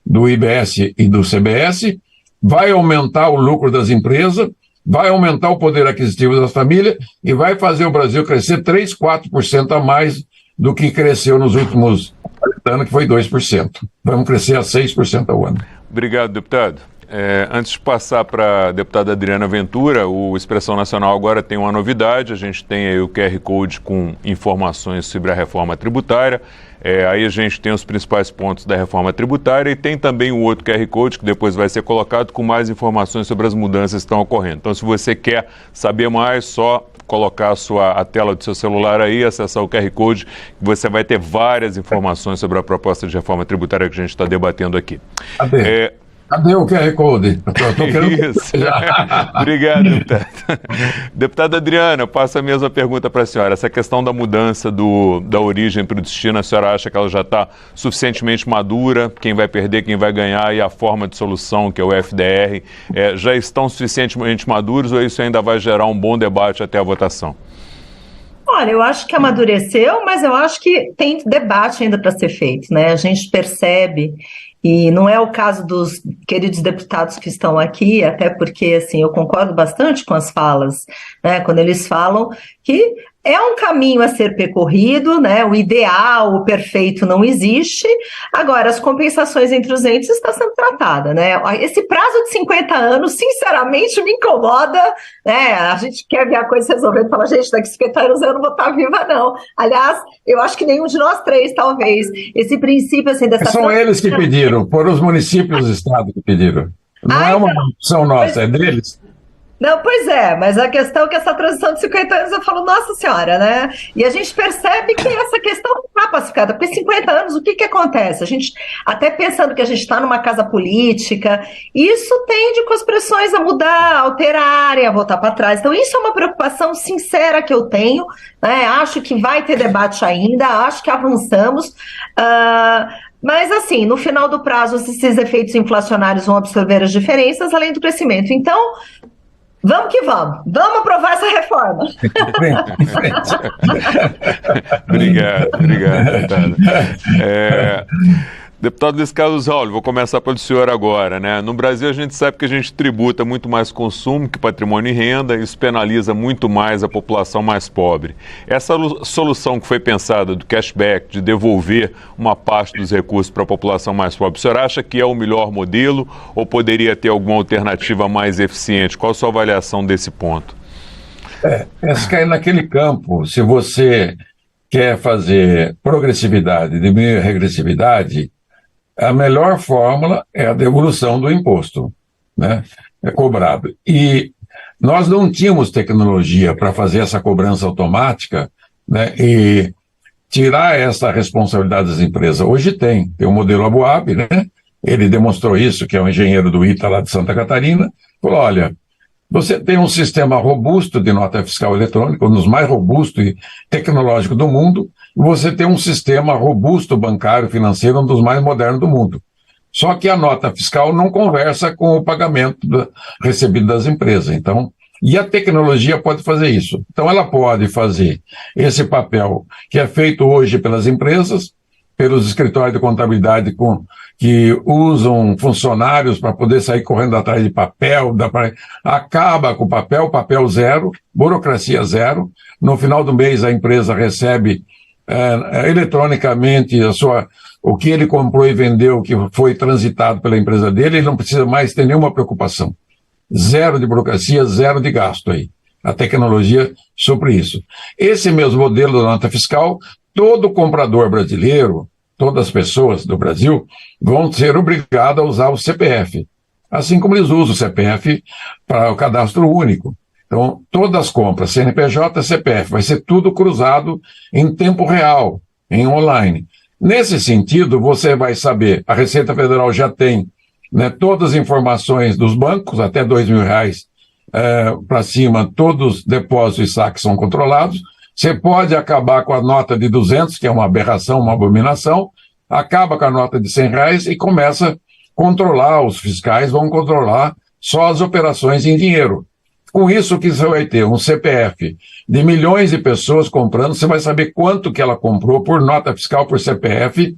do IBS e do CBS, vai aumentar o lucro das empresas, vai aumentar o poder aquisitivo das famílias e vai fazer o Brasil crescer 3, 4% a mais do que cresceu nos últimos anos, que foi 2%. Vamos crescer a 6% ao ano. Obrigado, deputado. Antes de passar para a deputada Adriana Ventura, o Expressão Nacional agora tem uma novidade, a gente tem aí o QR Code com informações sobre a reforma tributária, aí a gente tem os principais pontos da reforma tributária e tem também um outro QR Code que depois vai ser colocado com mais informações sobre as mudanças que estão ocorrendo. Então, se você quer saber mais, só colocar a tela do seu celular aí, acessar o QR Code, que você vai ter várias informações sobre a proposta de reforma tributária que a gente está debatendo aqui. Cadê o QR Code? Tô querendo... Isso. Obrigado, deputado. Deputada Adriana, eu passo a mesma pergunta para a senhora. Essa questão da mudança da origem para o destino, a senhora acha que ela já está suficientemente madura? Quem vai perder, quem vai ganhar e a forma de solução, que é o FDR, já estão suficientemente maduros ou isso ainda vai gerar um bom debate até a votação? Olha, eu acho que amadureceu, mas eu acho que tem debate ainda para ser feito, né? A gente percebe, e não é o caso dos queridos deputados que estão aqui, até porque, assim, eu concordo bastante com as falas, né? Quando eles falam que é um caminho a ser percorrido, né? O ideal, o perfeito não existe. Agora, as compensações entre os entes está sendo tratada, né? Esse prazo de 50 anos, sinceramente, me incomoda, né? A gente quer ver a coisa resolvendo e fala, gente, daqui a 50 anos eu não vou estar viva, não. Aliás, eu acho que nenhum de nós três, talvez. Esse princípio, assim, dessa... São eles que pediram, foram os municípios do estado que pediram. Não é uma opção nossa, é deles. Não, pois é, mas a questão é que essa transição de 50 anos, eu falo, nossa senhora, né? E a gente percebe que essa questão não está pacificada, porque 50 anos, o que acontece? A gente, até pensando que a gente está numa casa política, isso tende com as pressões a mudar, a alterarem, a voltar para trás. Então, isso é uma preocupação sincera que eu tenho, né? Acho que vai ter debate ainda, acho que avançamos, mas, assim, no final do prazo, esses efeitos inflacionários vão absorver as diferenças, além do crescimento. Então, vamos que vamos. Vamos aprovar essa reforma. Obrigado, deputado. Deputado Luiz Carlos Raul, vou começar pelo senhor agora, né? No Brasil a gente sabe que a gente tributa muito mais consumo que patrimônio e renda, isso penaliza muito mais a população mais pobre. Essa solução que foi pensada do cashback, de devolver uma parte dos recursos para a população mais pobre, o senhor acha que é o melhor modelo ou poderia ter alguma alternativa mais eficiente? Qual a sua avaliação desse ponto? Essa cai naquele campo, se você quer fazer progressividade, diminuir a regressividade, a melhor fórmula é a devolução do imposto, né? É cobrado. E nós não tínhamos tecnologia para fazer essa cobrança automática, né? E tirar essa responsabilidade das empresas. Hoje tem o modelo Abuab, né? Ele demonstrou isso, que é um engenheiro do ITA lá de Santa Catarina, falou, olha, você tem um sistema robusto de nota fiscal eletrônica, um dos mais robustos e tecnológicos do mundo, e você tem um sistema robusto bancário financeiro, um dos mais modernos do mundo. Só que a nota fiscal não conversa com o pagamento recebido das empresas. Então, e a tecnologia pode fazer isso. Então, ela pode fazer esse papel que é feito hoje pelas empresas, pelos escritórios de contabilidade que usam funcionários para poder sair correndo atrás de papel, acaba com o papel zero, burocracia zero. No final do mês, a empresa recebe eletronicamente o que ele comprou e vendeu, que foi transitado pela empresa dele, ele não precisa mais ter nenhuma preocupação. Zero de burocracia, zero de gasto aí. A tecnologia supre isso. Esse mesmo modelo da nota fiscal, todo comprador brasileiro, todas as pessoas do Brasil, vão ser obrigadas a usar o CPF. Assim como eles usam o CPF para o cadastro único. Então, todas as compras, CNPJ, CPF, vai ser tudo cruzado em tempo real, em online. Nesse sentido, você vai saber, a Receita Federal já tem, né, todas as informações dos bancos, até R$2.000 para cima, todos os depósitos e saques são controlados. Você pode acabar com a nota de 200, que é uma aberração, uma abominação, acaba com a nota de R$100 e começa a controlar, os fiscais vão controlar só as operações em dinheiro. Com isso que você vai ter um CPF de milhões de pessoas comprando, você vai saber quanto que ela comprou por nota fiscal, por CPF,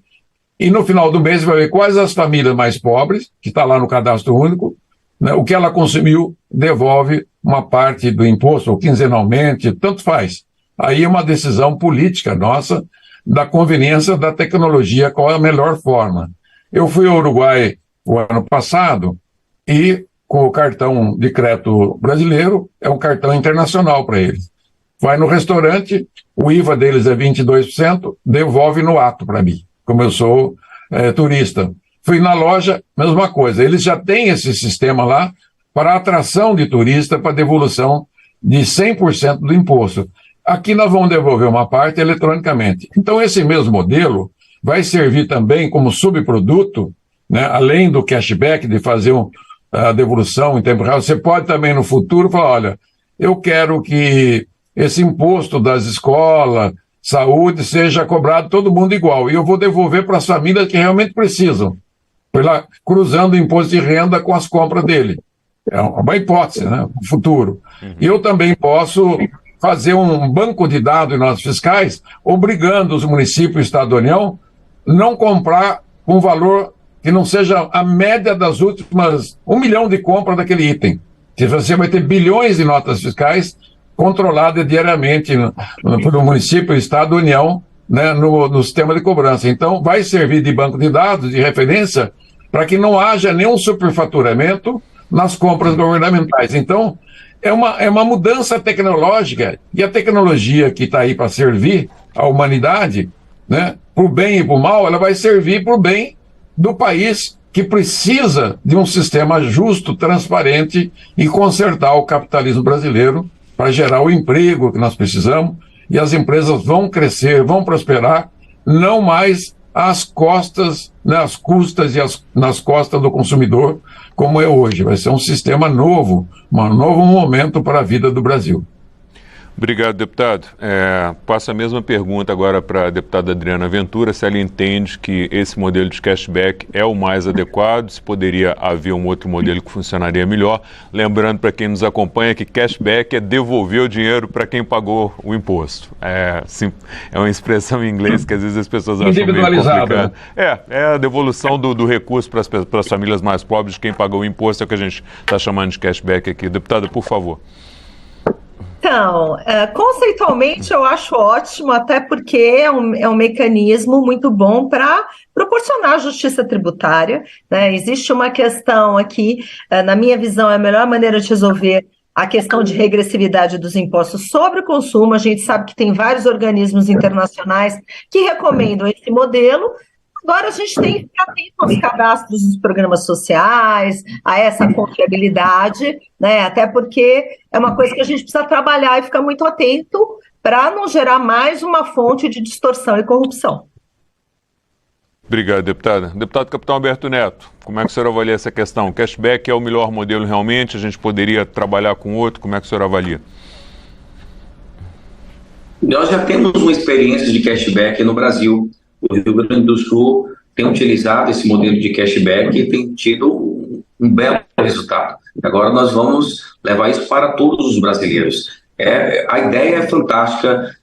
e no final do mês você vai ver quais as famílias mais pobres, que está lá no cadastro único, né, o que ela consumiu, devolve uma parte do imposto, ou quinzenalmente, tanto faz. Aí é uma decisão política nossa, da conveniência da tecnologia, qual é a melhor forma. Eu fui ao Uruguai o ano passado e com o cartão de crédito brasileiro, é um cartão internacional para eles. Vai no restaurante, o IVA deles é 22%, devolve no ato para mim, como eu sou turista. Fui na loja, mesma coisa. Eles já têm esse sistema lá para atração de turista, para devolução de 100% do imposto. Aqui nós vamos devolver uma parte eletronicamente. Então, esse mesmo modelo vai servir também como subproduto, né, além do cashback, de fazer a devolução em tempo real. Você pode também, no futuro, falar, olha, eu quero que esse imposto das escolas, saúde, seja cobrado todo mundo igual. E eu vou devolver para as famílias que realmente precisam. Foi lá, cruzando o imposto de renda com as compras dele. É uma hipótese, né, no futuro. E eu também posso fazer um banco de dados em notas fiscais, obrigando os municípios e Estado da União não comprar com valor que não seja a média das últimas 1 milhão de compras daquele item. Você vai ter bilhões de notas fiscais controladas diariamente pelo município, Estado da União, né, no sistema de cobrança. Então, vai servir de banco de dados, de referência, para que não haja nenhum superfaturamento nas compras governamentais. Então, é uma mudança tecnológica, e a tecnologia que está aí para servir à humanidade, né, para o bem e para o mal, ela vai servir para o bem do país que precisa de um sistema justo, transparente e consertar o capitalismo brasileiro para gerar o emprego que nós precisamos, e as empresas vão crescer, vão prosperar, não mais às costas, né, às custas e nas costas do consumidor, como é hoje. Vai ser um sistema novo, um novo momento para a vida do Brasil. Obrigado, deputado. Passo a mesma pergunta agora para a deputada Adriana Ventura, se ela entende que esse modelo de cashback é o mais adequado, se poderia haver um outro modelo que funcionaria melhor. Lembrando para quem nos acompanha que cashback é devolver o dinheiro para quem pagou o imposto. É uma expressão em inglês que às vezes as pessoas acham meio complicada. É a devolução do recurso para as famílias mais pobres de quem pagou o imposto, é o que a gente está chamando de cashback aqui. Deputada, por favor. Então, conceitualmente eu acho ótimo, até porque é um mecanismo muito bom para proporcionar justiça tributária, né? Existe uma questão aqui, na minha visão, é a melhor maneira de resolver a questão de regressividade dos impostos sobre o consumo. A gente sabe que tem vários organismos internacionais que recomendam esse modelo, Agora a gente tem que ficar atento aos cadastros dos programas sociais, a essa confiabilidade, né? Até porque é uma coisa que a gente precisa trabalhar e ficar muito atento para não gerar mais uma fonte de distorção e corrupção. Obrigado, deputada. Deputado Capitão Alberto Neto, como é que o senhor avalia essa questão? O cashback é o melhor modelo realmente? A gente poderia trabalhar com outro? Como é que o senhor avalia? Nós já temos uma experiência de cashback no Brasil. O Rio Grande do Sul tem utilizado esse modelo de cashback e tem tido um belo resultado. Agora nós vamos levar isso para todos os brasileiros. A ideia é fantástica,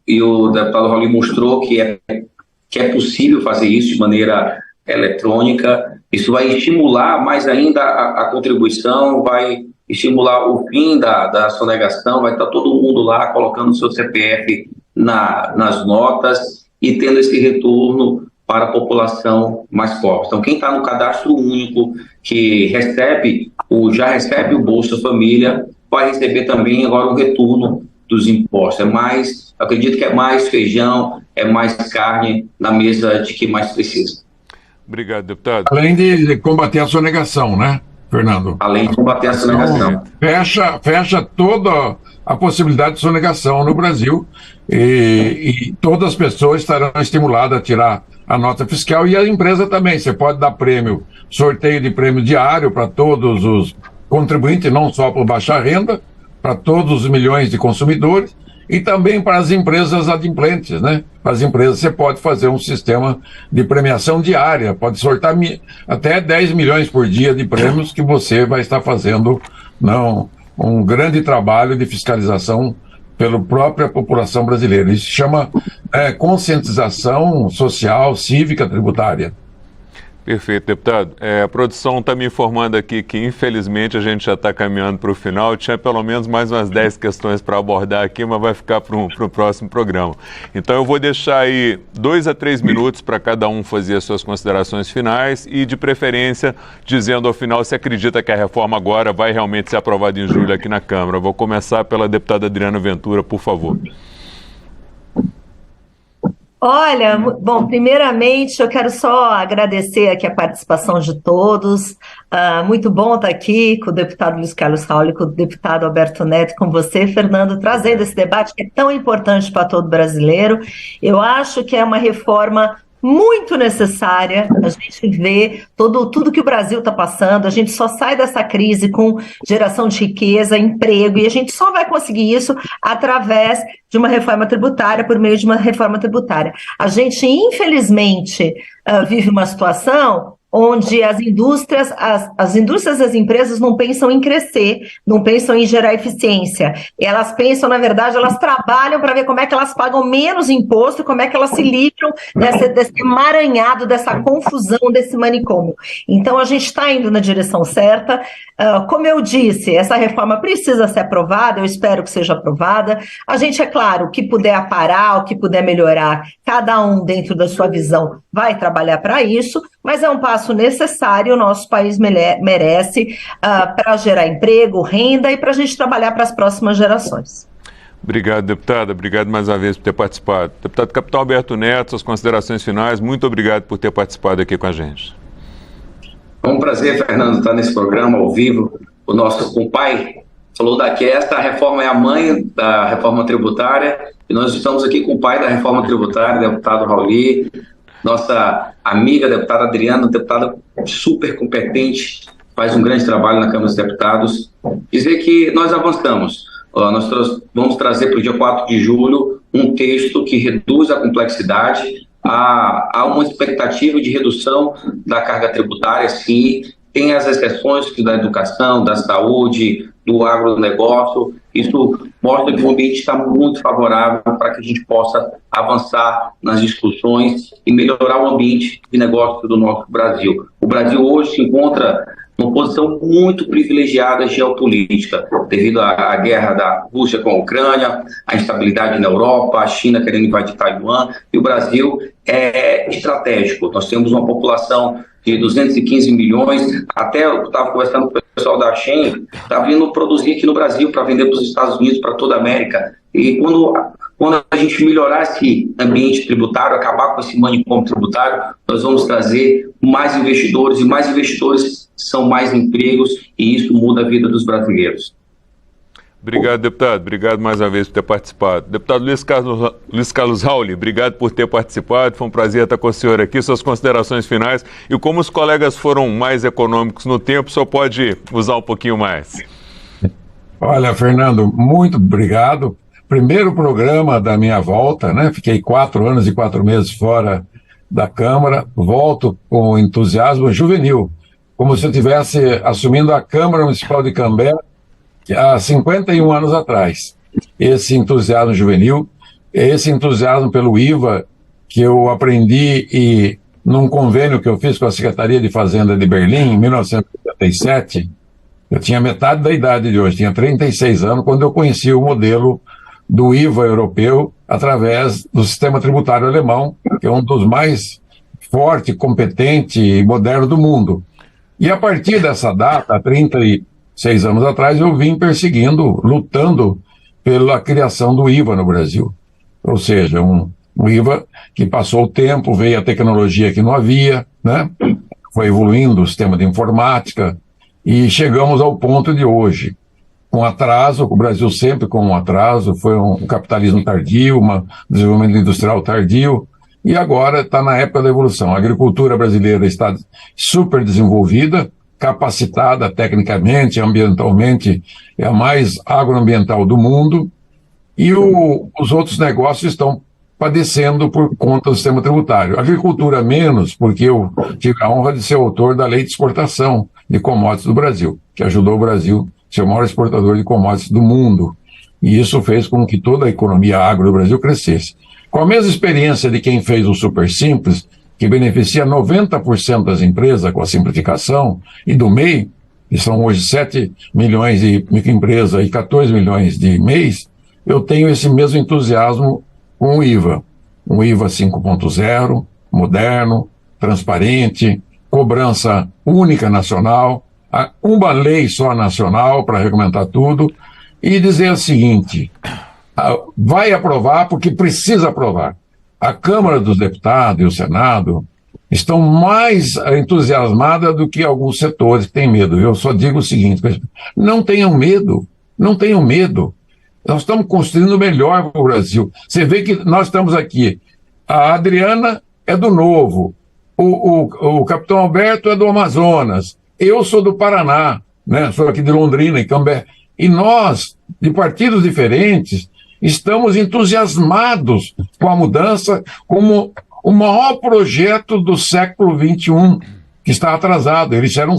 e o deputado Raul mostrou que é possível fazer isso de maneira eletrônica. Isso vai estimular mais ainda a contribuição, vai estimular o fim da sonegação, vai estar todo mundo lá colocando o seu CPF nas notas e tendo esse retorno para a população mais pobre. Então, quem está no cadastro único, que já recebe o Bolsa Família, vai receber também agora o retorno dos impostos. Acredito que é mais feijão, é mais carne na mesa de quem mais precisa. Obrigado, deputado. Além de combater a sonegação, né, Fernando? Além de combater a sonegação. Fecha toda a possibilidade de sonegação no Brasil e todas as pessoas estarão estimuladas a tirar a nota fiscal e a empresa também. Você pode dar sorteio de prêmio diário para todos os contribuintes, não só para baixa renda, para todos os milhões de consumidores e também para as empresas adimplentes, né? Para as empresas você pode fazer um sistema de premiação diária, pode sortar até 10 milhões por dia de prêmios que você vai estar fazendo um grande trabalho de fiscalização pela própria população brasileira. Isso se chama conscientização social, cívica, tributária. Perfeito, deputado. A produção está me informando aqui que, infelizmente, a gente já está caminhando para o final. Tinha pelo menos mais umas 10 questões para abordar aqui, mas vai ficar para o próximo programa. Então, eu vou deixar aí 2 a 3 minutos para cada um fazer as suas considerações finais e, de preferência, dizendo ao final se acredita que a reforma agora vai realmente ser aprovada em julho aqui na Câmara. Eu vou começar pela deputada Adriana Ventura, por favor. Olha, bom, primeiramente eu quero só agradecer aqui a participação de todos. Muito bom estar aqui com o deputado Luiz Carlos Raul, com o deputado Alberto Neto, com você, Fernando, trazendo esse debate que é tão importante para todo brasileiro. Eu acho que é uma reforma muito necessária. A gente vê tudo que o Brasil está passando, a gente só sai dessa crise com geração de riqueza, emprego, e a gente só vai conseguir isso através de uma reforma tributária, por meio de uma reforma tributária. A gente, infelizmente, vive uma situação onde as indústrias e as empresas não pensam em crescer, não pensam em gerar eficiência. Elas pensam, na verdade, elas trabalham para ver como é que elas pagam menos imposto e como é que elas se livram desse emaranhado, dessa confusão, desse manicômio. Então, a gente está indo na direção certa. Como eu disse, essa reforma precisa ser aprovada, eu espero que seja aprovada. A gente, é claro, o que puder aparar, o que puder melhorar, cada um dentro da sua visão vai trabalhar para isso, mas é um passo necessário, o nosso país merece para gerar emprego, renda e para a gente trabalhar para as próximas gerações. Obrigado, deputada. Obrigado mais uma vez por ter participado. Deputado Capitão Alberto Neto, suas considerações finais. Muito obrigado por ter participado aqui com a gente. É um prazer, Fernando, estar nesse programa ao vivo. O nosso compai falou que esta reforma é a mãe da reforma tributária e nós estamos aqui com o pai da reforma tributária, deputado Rauli, nossa amiga deputada Adriana, deputada super competente, faz um grande trabalho na Câmara dos Deputados. Dizer que nós avançamos. Nós vamos trazer para o dia 4 de julho um texto que reduz a complexidade. Há uma expectativa de redução da carga tributária, sim. Tem as exceções da educação, da saúde, do agronegócio. Isso mostra que o ambiente está muito favorável para que a gente possa avançar nas discussões e melhorar o ambiente de negócio do nosso Brasil. O Brasil hoje se encontra numa posição muito privilegiada geopolítica, devido à guerra da Rússia com a Ucrânia, à instabilidade na Europa, a China querendo invadir Taiwan, e o Brasil é estratégico. Nós temos uma população de 215 milhões, até eu estava conversando com o pessoal da Shein, está vindo produzir aqui no Brasil para vender para os Estados Unidos, para toda a América. E quando quando a gente melhorar esse ambiente tributário, acabar com esse manicômio tributário, nós vamos trazer mais investidores, e mais investidores são mais empregos, e isso muda a vida dos brasileiros. Obrigado, deputado. Obrigado mais uma vez por ter participado. Deputado Luiz Carlos Rauli, obrigado por ter participado. Foi um prazer estar com o senhor aqui. Suas considerações finais. E como os colegas foram mais econômicos no tempo, só pode usar um pouquinho mais. Olha, Fernando, muito obrigado. Primeiro programa da minha volta, né? Fiquei 4 anos e 4 meses fora da Câmara. Volto com entusiasmo juvenil, como se eu estivesse assumindo a Câmara Municipal de Cambé há 51 anos atrás. Esse entusiasmo juvenil, esse entusiasmo pelo IVA que eu aprendi num convênio que eu fiz com a Secretaria de Fazenda de Berlim, em 1987, eu tinha metade da idade de hoje, tinha 36 anos, quando eu conheci o modelo do IVA europeu através do sistema tributário alemão, que é um dos mais forte, competente e moderno do mundo. E a partir dessa data, há 36 anos atrás, eu vim perseguindo, lutando pela criação do IVA no Brasil. Ou seja, um IVA que passou o tempo, veio a tecnologia que não havia, né? Foi evoluindo o sistema de informática e chegamos ao ponto de hoje. Com atraso, o Brasil sempre com um atraso, foi um capitalismo tardio, um desenvolvimento industrial tardio, e agora está na época da evolução. A agricultura brasileira está super desenvolvida, capacitada tecnicamente, ambientalmente, é a mais agroambiental do mundo, e os outros negócios estão padecendo por conta do sistema tributário. A agricultura menos, porque eu tive a honra de ser autor da lei de exportação de commodities do Brasil, que ajudou o Brasil a ser o maior exportador de commodities do mundo. E isso fez com que toda a economia agro do Brasil crescesse. Com a mesma experiência de quem fez o Super Simples, que beneficia 90% das empresas com a simplificação, e do MEI, que são hoje 7 milhões de microempresas e 14 milhões de MEIs, eu tenho esse mesmo entusiasmo com o IVA. Um IVA 5.0, moderno, transparente, cobrança única nacional, uma lei só nacional para regulamentar tudo, e dizer o seguinte: vai aprovar porque precisa aprovar. A Câmara dos Deputados e o Senado estão mais entusiasmadas do que alguns setores que têm medo. Eu só digo o seguinte: não tenham medo, não tenham medo. Nós estamos construindo o melhor para o Brasil. Você vê que nós estamos aqui. A Adriana é do Novo, o capitão Alberto é do Amazonas, eu sou do Paraná, né? Sou aqui de Londrina, em Cambé. E nós, de partidos diferentes, estamos entusiasmados com a mudança como o maior projeto do século XXI, que está atrasado. Eles eram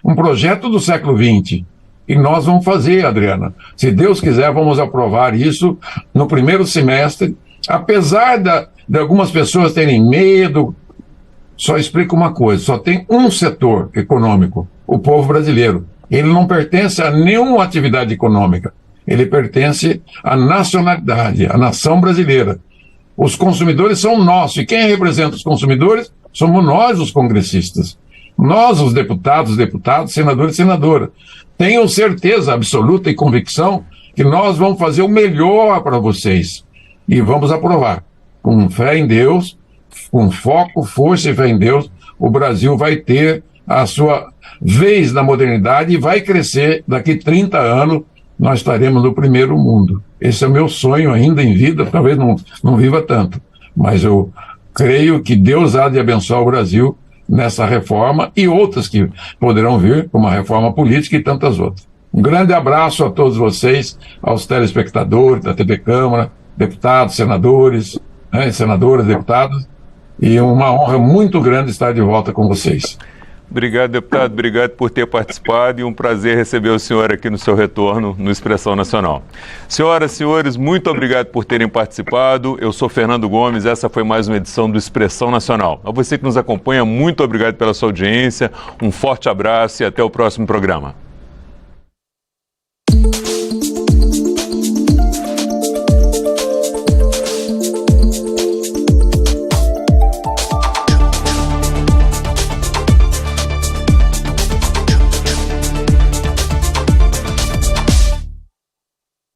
um projeto do século XX. E nós vamos fazer, Adriana. Se Deus quiser, vamos aprovar isso no primeiro semestre. Apesar de algumas pessoas terem medo, só explico uma coisa: só tem um setor econômico, o povo brasileiro. Ele não pertence a nenhuma atividade econômica. Ele pertence à nacionalidade, à nação brasileira. Os consumidores são nossos. E quem representa os consumidores? Somos nós, os congressistas. Nós, os deputados, senadores e senadoras. Tenham certeza absoluta e convicção que nós vamos fazer o melhor para vocês. E vamos aprovar. Com fé em Deus, com foco, força e fé em Deus, o Brasil vai ter a sua vez na modernidade e vai crescer. Daqui 30 anos, nós estaremos no primeiro mundo. Esse é o meu sonho ainda em vida, talvez não viva tanto, mas eu creio que Deus há de abençoar o Brasil nessa reforma e outras que poderão vir, como a reforma política e tantas outras. Um grande abraço a todos vocês, aos telespectadores da TV Câmara, deputados, senadores, né, senadoras, deputados, e uma honra muito grande estar de volta com vocês. Obrigado, deputado. Obrigado por ter participado e um prazer receber o senhor aqui no seu retorno no Expressão Nacional. Senhoras e senhores, muito obrigado por terem participado. Eu sou Fernando Gomes, essa foi mais uma edição do Expressão Nacional. A você que nos acompanha, muito obrigado pela sua audiência, um forte abraço e até o próximo programa.